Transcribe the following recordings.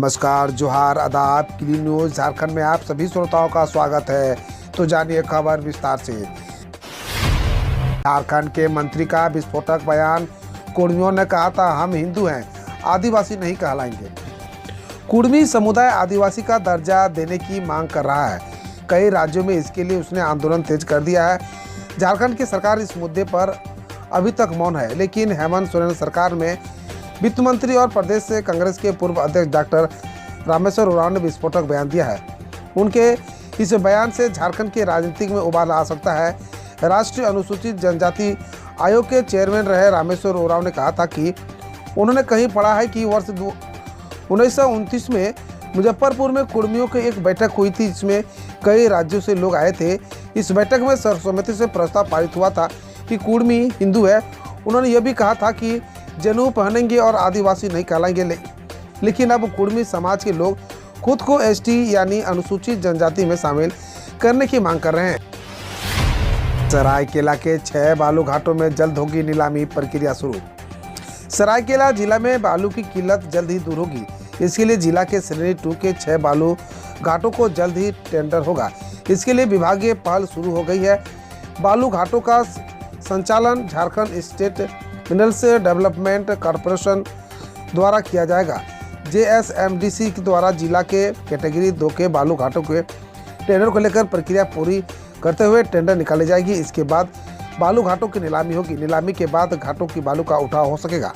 नमस्कार, जोहार, आदाब। क्लीन न्यूज़ झारखंड में आप सभी श्रोताओं का स्वागत है। तो जानिए खबर विस्तार से। झारखंड के मंत्री का विस्फोटक बयान। कुर्मियों ने कहा था हम हिंदू हैं, आदिवासी नहीं कहलाएंगे। कुर्मी समुदाय आदिवासी का दर्जा देने की मांग कर रहा है। कई राज्यों में इसके लिए उसने आंदोलन तेज कर दिया है। झारखंड की सरकार इस मुद्दे पर अभी तक मौन है, लेकिन हेमंत सोरेन सरकार में वित्त मंत्री और प्रदेश से कांग्रेस के पूर्व अध्यक्ष डॉक्टर रामेश्वर उरांव ने विस्फोटक बयान दिया है। उनके इस बयान से झारखंड के राजनीति में उबाल आ सकता है। राष्ट्रीय अनुसूचित जनजाति आयोग के चेयरमैन रहे रामेश्वर उरांव ने कहा था कि उन्होंने कहीं पढ़ा है कि वर्ष 1929 में मुजफ्फरपुर में कुर्मियों की एक बैठक हुई थी, जिसमें कई राज्यों से लोग आए थे। इस बैठक में सर्वसम्मति से प्रस्ताव पारित हुआ था कि कुर्मी हिंदू है। उन्होंने यह भी कहा था कि जनेऊ पहनेंगे और आदिवासी नहीं कहलाएंगे, लेकिन अब कुर्मी समाज के लोग खुद को एसटी यानी अनुसूचित जनजाति में शामिल करने की मांग कर रहे हैं। सरायकेला के 6 बालू घाटों में जल्द होगी नीलामी प्रक्रिया शुरू। सरायकेला जिला में बालू की किल्लत जल्द ही दूर होगी। इसके लिए जिला के श्रेणी 2 के 6 बालू घाटों को जल्द ही टेंडर होगा। इसके लिए विभागीय पहल शुरू हो गई है। बालू घाटों का संचालन Jharkhand state minerals development corporation द्वारा किया जाएगा। JSMDC के द्वारा जिला के कैटेगरी 2 के बालू घाटों के टेंडर को लेकर प्रक्रिया पूरी करते हुए टेंडर निकाली जाएगी। इसके बाद बालू घाटों की नीलामी होगी। नीलामी के बाद घाटों की बालू का उठाव हो सकेगा।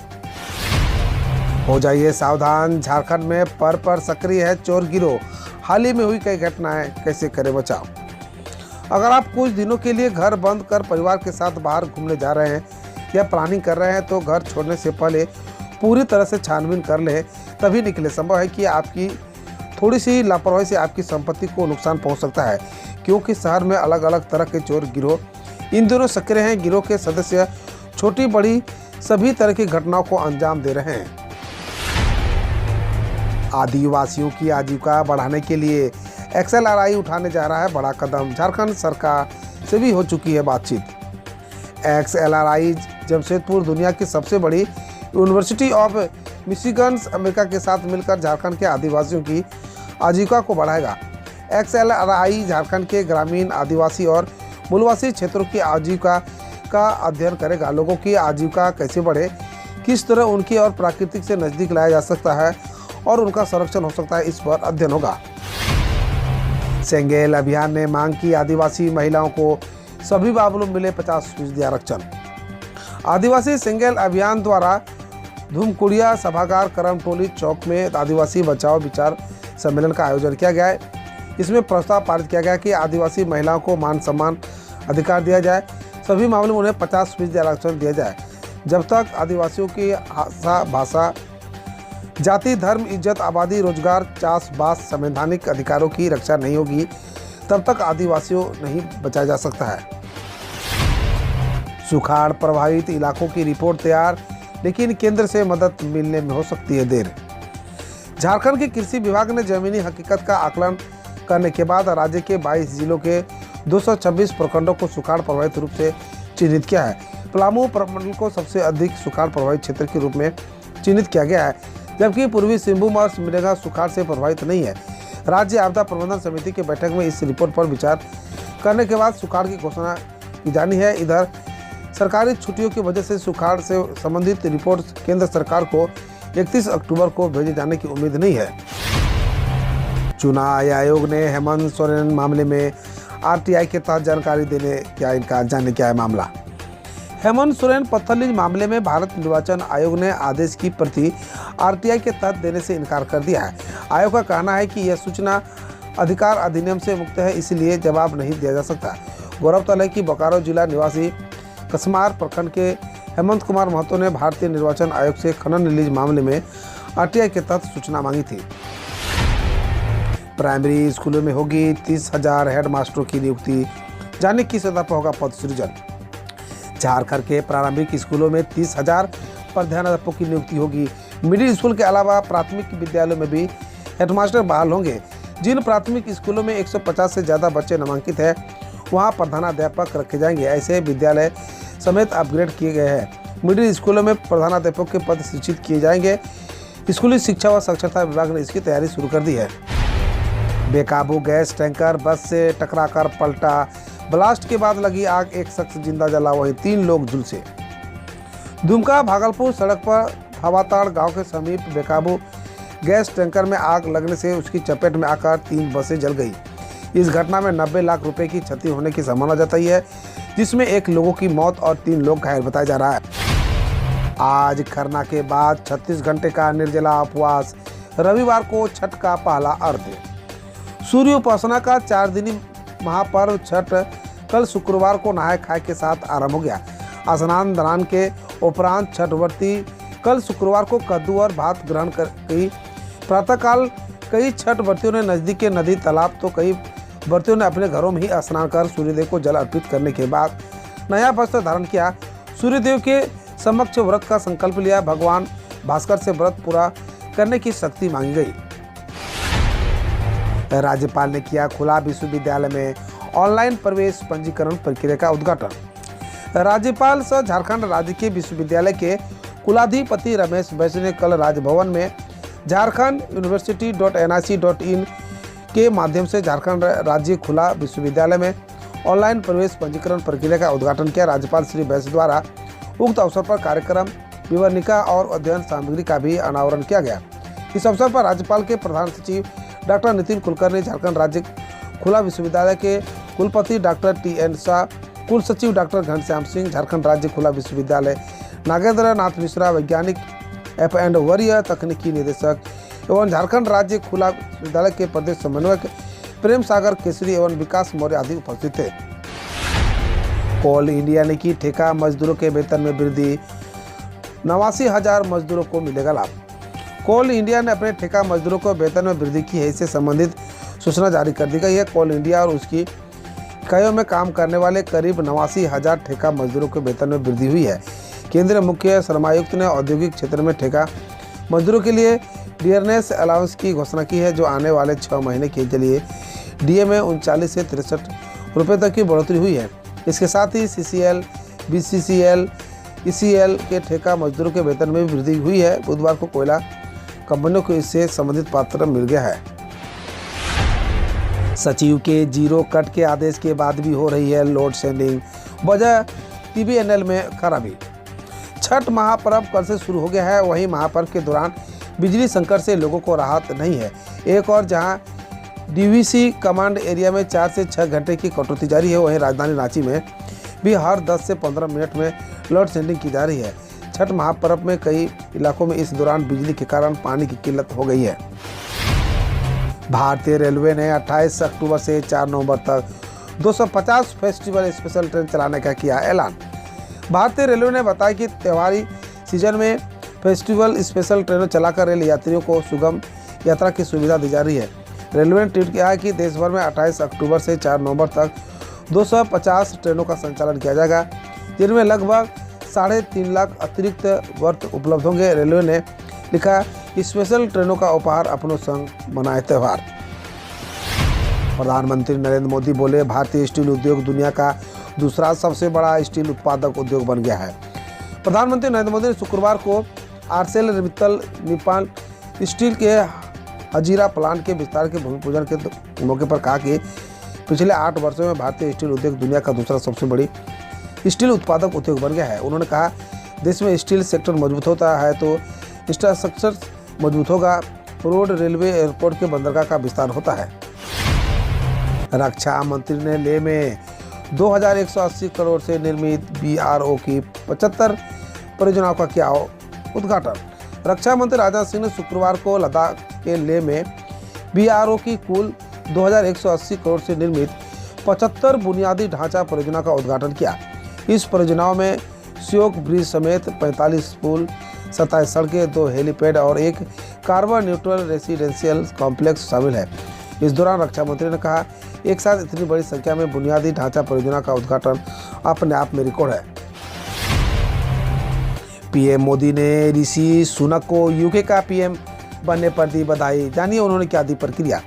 हो जाइए सावधान, झारखंड में पर सक्रिय है चोर गिरोह। हाल ही में हुई कई घटनाएं, कैसे करें बचाव। अगर आप कुछ दिनों के लिए घर बंद कर परिवार के साथ बाहर घूमने जा रहे हैं या प्लानिंग कर रहे हैं, तो घर छोड़ने से पहले पूरी तरह से छानबीन कर लें, तभी निकले। संभव है कि आपकी थोड़ी सी लापरवाही से आपकी संपत्ति को नुकसान पहुंच सकता है, क्योंकि शहर में अलग अलग तरह के चोर गिरोह इन दिनों सक्रिय हैं। गिरोह के सदस्य छोटी बड़ी सभी तरह की घटनाओं को अंजाम दे रहे हैं। आदिवासियों की आजीविका बढ़ाने के लिए XLRI उठाने जा रहा है बड़ा कदम। झारखंड सरकार से भी हो चुकी है बातचीत। XLRI जमशेदपुर दुनिया की सबसे बड़ी यूनिवर्सिटी ऑफ मिशिगन अमेरिका के साथ मिलकर झारखंड के आदिवासियों की आजीविका को बढ़ाएगा। XLRI झारखंड के ग्रामीण, आदिवासी और मूलवासी क्षेत्रों की आजीविका का अध्ययन करेगा। लोगों की आजीविका कैसे बढ़े, किस तरह उनकी और प्राकृतिक से नज़दीक लाया जा सकता है और उनका संरक्षण हो सकता है, इस पर अध्ययन होगा। सेंगेल अभियान ने मांग की आदिवासी महिलाओं को सभी बाबलों मिले 50% आरक्षण। आदिवासी सेंगेल अभियान द्वारा धूमकुड़िया सभागार करमटोली चौक में आदिवासी बचाओ विचार सम्मेलन का आयोजन किया गया है। इसमें प्रस्ताव पारित किया गया कि आदिवासी महिलाओं को मान सम्मान अधिकार दिया जाए। सभी मामलों में उन्हें 50% आरक्षण दिया जाए। जब तक आदिवासियों की भाषा, जाति, धर्म, इज्जत, आबादी, रोजगार, चाष बास, संवैधानिक अधिकारों की रक्षा नहीं होगी, तब तक आदिवासियों नहीं बचाया जा सकता है। सुखाड़ प्रभावित इलाकों की रिपोर्ट तैयार, लेकिन केंद्र से मदद मिलने में हो सकती है देर। झारखंड के कृषि विभाग ने जमीनी हकीकत का आकलन करने के बाद राज्य के 22 जिलों के 226 प्रखंडों को सुखाड़ प्रभावित रूप से चिन्हित किया है। पलामू प्रमंडल को सबसे अधिक सुखाड़ प्रभावित क्षेत्र के रूप में चिन्हित किया गया है, जबकि पूर्वी सिंहभूम और सिमडेगा सुखाड़ से प्रभावित नहीं है। राज्य आपदा प्रबंधन समिति की बैठक में इस रिपोर्ट पर विचार करने के बाद सुखाड़ की घोषणा की जानी है। इधर सरकारी छुट्टियों की वजह से सुखाड़ से संबंधित रिपोर्ट केंद्र सरकार को 31 अक्टूबर को भेजे जाने की उम्मीद नहीं है। चुनाव आयोग ने हेमंत सोरेन मामले में RTI के तहत जानकारी देने का जानने क्या है मामला। हेमंत सोरेन पत्थरलीज मामले में भारत निर्वाचन आयोग ने आदेश की प्रति RTI के तहत देने से इनकार कर दिया है। आयोग का कहना है कि यह सूचना अधिकार अधिनियम से मुक्त है, इसलिए जवाब नहीं दिया जा सकता। गौरतलब है कि बोकारो जिला निवासी कसमार प्रखंड के हेमंत कुमार महतो ने भारतीय निर्वाचन आयोग से खनन रिलीज मामले में RTI के तहत सूचना मांगी थी। प्राइमरी स्कूलों में होगी 30,000 हेड मास्टरों की नियुक्ति। जाने किस सतह पर होगा पद सृजन। झारखंड के प्रारंभिक स्कूलों में 30,000 प्रधानाध्यापकों की नियुक्ति होगी। मिडिल स्कूल के अलावा प्राथमिक विद्यालयों में भी हेडमास्टर बहाल होंगे। जिन प्राथमिक स्कूलों में 150 से ज़्यादा बच्चे नामांकित हैं, वहां प्रधानाध्यापक रखे जाएंगे। ऐसे विद्यालय समेत अपग्रेड किए गए हैं। मिडिल स्कूलों में प्रधानाध्यापक के पद सृजित किए जाएंगे। स्कूली शिक्षा व साक्षरता विभाग ने इसकी तैयारी शुरू कर दी है। बेकाबू गैस टैंकर बस से टकराकर पलटा, ब्लास्ट के बाद लगी आग, एक शख्स जिंदा जला, वहीं 3 लोग झुलसे। दुमका भागलपुर सड़क पर हवाताड़ गांव के समीप बेकाबू गैस टैंकर में आग लगने से उसकी चपेट में आकर 3 बसें जल गई। इस घटना में 90 लाख रुपए की क्षति होने की संभावना जताई है, जिसमें 1 लोगों की मौत और 3 लोग घायल बताया जा रहा है। आज खरना के बाद 36 घंटे का निर्जला उपवास, रविवार को छठ का पहला अर्घ्य। सूर्य उपासना का 4 दिनी महापर्व छठ कल शुक्रवार को नहाय खाए के साथ आरंभ हो गया। स्नान दान के उपरांत छठ व्रती कल शुक्रवार को कद्दू और भात ग्रहण की। प्रातःकाल कई छठ व्रतियों ने नजदीक के नदी तालाब तो कई व्रतियों ने अपने घरों में ही स्नान कर सूर्यदेव को जल अर्पित करने के बाद नया वस्त्र धारण किया। सूर्यदेव के समक्ष व्रत का संकल्प लिया। भगवान भास्कर से व्रत पूरा करने की शक्ति मांगी गई। राज्यपाल ने किया खुला विश्वविद्यालय में ऑनलाइन प्रवेश पंजीकरण प्रक्रिया का उद्घाटन। राज्यपाल सह झारखंड राज्य के विश्वविद्यालय के कुलाधिपति रमेश बैस ने कल राजभवन में झारखंड university.nic.in के माध्यम से झारखंड राज्य खुला विश्वविद्यालय में ऑनलाइन प्रवेश पंजीकरण प्रक्रिया का उद्घाटन किया। राज्यपाल श्री बैस द्वारा उक्त अवसर पर कार्यक्रम विवरणिका और अध्ययन सामग्री का भी अनावरण किया गया। इस अवसर पर राज्यपाल के प्रधान सचिव डॉक्टर नितिन कुलकर्णी, झारखंड राज्य खुला विश्वविद्यालय के कुलपति डॉक्टर TN शाह, कुल सचिव डॉक्टर घनश्याम सिंह, झारखंड राज्य खुला विश्वविद्यालय नागेंद्र नाथ मिश्रा, वैज्ञानिक F&, वरीय तकनीकी निदेशक एवं झारखंड राज्य खुला विश्वविद्यालय के प्रदेश समन्वयक प्रेम सागर केसरी एवं विकास मौर्य आदि उपस्थित थे। कोल इंडिया ने की ठेका मजदूरों के वेतन में वृद्धि, 89,000 मजदूरों को मिलेगा लाभ। कोल इंडिया ने अपने ठेका मजदूरों को वेतन में वृद्धि की है, इससे संबंधित सूचना जारी कर दी गई है। कोल इंडिया और उसकी इकाइयों में काम करने वाले करीब 89,000 ठेका मजदूरों के वेतन में वृद्धि हुई है। केंद्रीय मुख्य श्रमायुक्त ने औद्योगिक क्षेत्र में ठेका मजदूरों के लिए डियरनेस अलाउंस की घोषणा की है, जो आने वाले 6 महीने के लिए DA में 39 से 63 रुपये तक की बढ़ोतरी हुई है। इसके साथ ही CCL, BCCL, ECL के ठेका मजदूरों के वेतन में भी वृद्धि हुई है। बुधवार को कोयला कंपनियों को इससे संबंधित पत्र मिल गया है। सचिव के जीरो कट के आदेश के बाद भी हो रही है लोड शेडिंग, वजह TBNL में खराबी। छठ महापर्व कल से शुरू हो गया है, वहीं महापर्व के दौरान बिजली संकट से लोगों को राहत नहीं है। एक और जहां DVC कमांड एरिया में 4 से 6 घंटे की कटौती जारी है, वहीं राजधानी रांची में भी हर 10 से 15 मिनट में लोड शेडिंग की जा रही है। छठ महापर्व में कई इलाकों में इस दौरान बिजली के कारण पानी की किल्लत हो गई है। भारतीय रेलवे ने 28 अक्टूबर से 4 नवंबर तक 250 फेस्टिवल स्पेशल ट्रेन चलाने का किया ऐलान। भारतीय रेलवे ने बताया कि त्योहारी सीजन में फेस्टिवल स्पेशल ट्रेनें चलाकर रेल यात्रियों को सुगम यात्रा की सुविधा दी जा रही है। रेलवे ने ट्वीट किया है कि देश भर में 28 अक्टूबर से 4 नवंबर तक 250 ट्रेनों का संचालन किया जाएगा, जिनमें लगभग 3.5 लाख अतिरिक्त वर्थ उपलब्ध होंगे। रेलवे ने लिखा, स्पेशल ट्रेनों का उपहार अपनों संग मनाए त्यौहार। प्रधानमंत्री नरेंद्र मोदी बोले, भारतीय स्टील उद्योग दुनिया का दूसरा सबसे बड़ा स्टील उत्पादक उद्योग बन गया है। प्रधानमंत्री नरेंद्र मोदी ने शुक्रवार को ArcelorMittal निप्पॉन स्टील के हजीरा प्लांट के विस्तार के भूमि पूजन के मौके पर कहा कि पिछले 8 वर्षों में भारतीय स्टील उद्योग दुनिया का दूसरा सबसे बड़ी स्टील उत्पादक उद्योग बन गया है। उन्होंने कहा, देश में स्टील सेक्टर मजबूत होता है तो इंफ्रास्ट्रक्चर मजबूत होगा, रोड, रेलवे, एयरपोर्ट के बंदरगाह का विस्तार होता है। रक्षा मंत्री ने लेह में 2180 करोड़ से निर्मित BRO की 75 परियोजनाओं का किया उद्घाटन। रक्षा मंत्री राजनाथ सिंह ने शुक्रवार को लद्दाख के लेह में BRO की कुल 2180 करोड़ से निर्मित 75 बुनियादी ढांचा परियोजना का उद्घाटन किया। इस परियोजनाओं में श्योक ब्रिज समेत 45 पुल, 27 सड़कें, 2 हेलीपैड और एक कार्बन न्यूट्रल रेसिडेंशियल कॉम्प्लेक्स शामिल है। इस दौरान रक्षा मंत्री ने कहा, एक साथ इतनी बड़ी संख्या में बुनियादी ढांचा परियोजना का उद्घाटन अपने आप में रिकॉर्ड है। PM मोदी ने ऋषि सुनक को UK का PM बनने पर दी बधाई। जानिए उन्होंने क्या दी प्रक्रिया।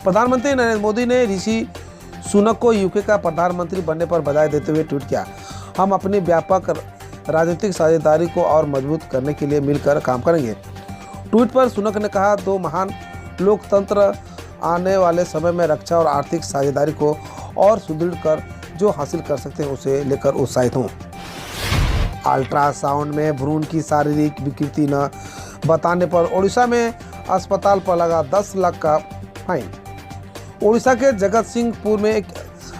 प्रधानमंत्री नरेंद्र मोदी ने ऋषि सुनक को UK का प्रधानमंत्री बनने पर बधाई देते हुए ट्वीट किया, हम अपनी व्यापक राजनीतिक साझेदारी को और मजबूत करने के लिए मिलकर काम करेंगे। ट्वीट पर सुनक ने कहा, दो महान लोकतंत्र आने वाले समय में रक्षा और आर्थिक साझेदारी को और सुदृढ़ कर जो हासिल कर सकते हैं उसे लेकर उत्साहित हूँ। अल्ट्रासाउंड में भ्रूण की शारीरिक विकृति न बताने पर ओडिशा में अस्पताल पर लगा 10 लाख का फाइन। ओडिशा के जगत सिंहपुर में एक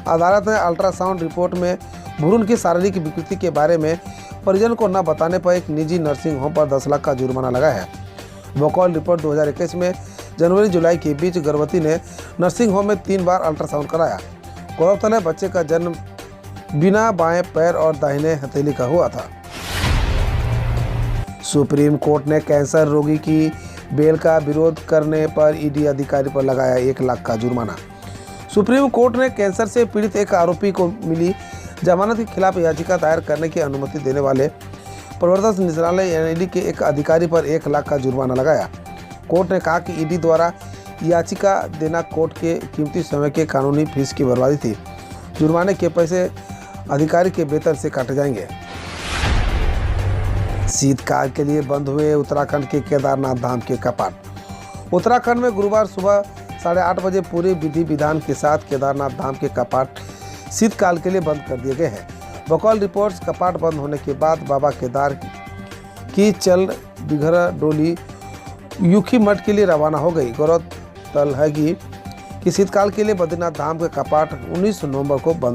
अदालत ने अल्ट्रासाउंड रिपोर्ट में भ्रूण की शारीरिक विकृति के बारे में परिजन को न बताने पर एक निजी नर्सिंग होम पर 10 लाख का जुर्माना लगाया है। वोकॉल रिपोर्ट 2021 में जनवरी जुलाई के बीच गर्भवती ने नर्सिंग होम में 3 बार अल्ट्रासाउंड कराया। गौरतलब है, बच्चे का जन्म बिना बाएं पैर और दाहिने हथेली का हुआ था। सुप्रीम कोर्ट ने कैंसर रोगी की बेल का विरोध करने पर ईडी अधिकारी पर लगाया 1 लाख का जुर्माना। सुप्रीम कोर्ट ने कैंसर से पीड़ित एक आरोपी को मिली जमानत के खिलाफ याचिका दायर करने की अनुमति देने वाले प्रवर्तन निदेशालय ईडी के एक अधिकारी पर 1 लाख का जुर्माना लगाया। कोर्ट ने कहा कि ईडी द्वारा याचिका देना कोर्ट के कीमती समय के कानूनी फीस की बर्बादी थी। जुर्माने के पैसे अधिकारी के वेतन से काटे जाएंगे। शीतकाल के लिए बंद हुए उत्तराखंड के केदारनाथ धाम के कपाट। उत्तराखंड में गुरुवार सुबह 8:30 बजे पूरे विधि विधान के साथ केदारनाथ धाम के कपाट शीतकाल के लिए बंद कर दिए गए हैं। वोकॉल रिपोर्ट्स, कपाट बंद होने के बाद बाबा केदार की चल बिघर डोली यूखी मठ के लिए रवाना हो गई। गौरतलब है कि शीतकाल के लिए बद्रीनाथ धाम के कपाट 19 नवंबर को बंद